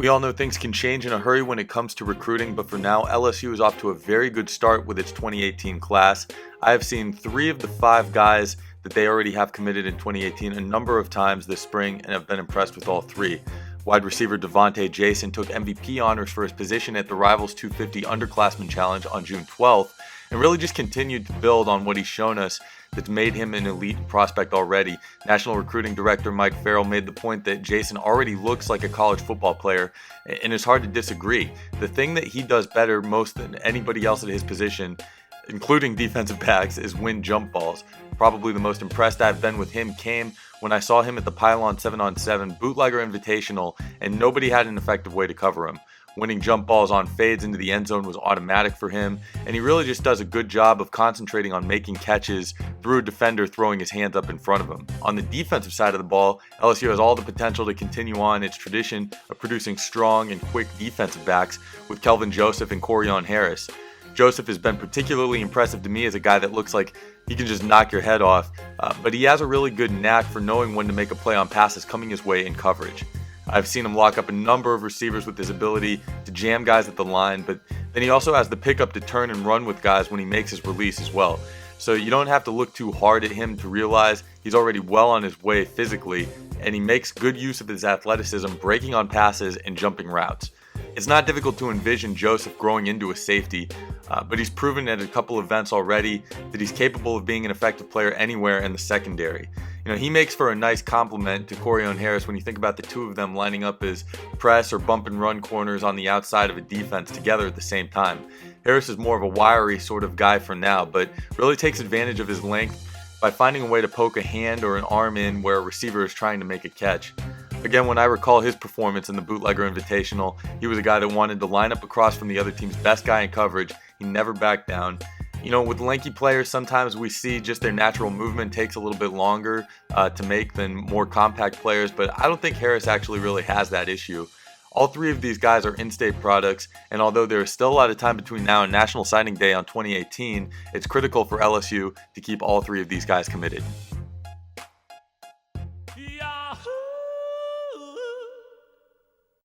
We all know things can change in a hurry when it comes to recruiting, but for now, LSU is off to a very good start with its 2018 class. I have seen 3 of the 5 guys that they already have committed in 2018 a number of times this spring and have been impressed with all 3. Wide receiver Devonta Jason took MVP honors for his position at the Rivals 250 Underclassmen Challenge on June 12th and really just continued to build on what he's shown us that's made him an elite prospect already. National Recruiting Director Mike Farrell made the point that Jason already looks like a college football player, and it's hard to disagree. The thing that he does better most than anybody else at his position, including defensive backs, is win jump balls. Probably the most impressed I've been with him came when I saw him at the Pylon 7-on-7 Bootlegger Invitational, and nobody had an effective way to cover him. Winning jump balls on fades into the end zone was automatic for him, and he really just does a good job of concentrating on making catches through a defender throwing his hands up in front of him. On the defensive side of the ball, LSU has all the potential to continue on its tradition of producing strong and quick defensive backs with Kelvin Joseph and Corione. Joseph has been particularly impressive to me as a guy that looks like he can just knock your head off, but he has a really good knack for knowing when to make a play on passes coming his way in coverage. I've seen him lock up a number of receivers with his ability to jam guys at the line, but then he also has the pickup to turn and run with guys when he makes his release as well. So you don't have to look too hard at him to realize he's already well on his way physically, and he makes good use of his athleticism breaking on passes and jumping routes. It's not difficult to envision Joseph growing into a safety, but he's proven at a couple events already that he's capable of being an effective player anywhere in the secondary. He makes for a nice complement to Corione when you think about the two of them lining up as press or bump and run corners on the outside of a defense together at the same time. Harris is more of a wiry sort of guy for now, but really takes advantage of his length by finding a way to poke a hand or an arm in where a receiver is trying to make a catch. Again, when I recall his performance in the Bootlegger Invitational, he was a guy that wanted to line up across from the other team's best guy in coverage. He never backed down. With lanky players, sometimes we see just their natural movement takes a little bit longer to make than more compact players, but I don't think Harris actually really has that issue. All 3 of these guys are in-state products, and although there is still a lot of time between now and National Signing Day on 2018, it's critical for LSU to keep all 3 of these guys committed.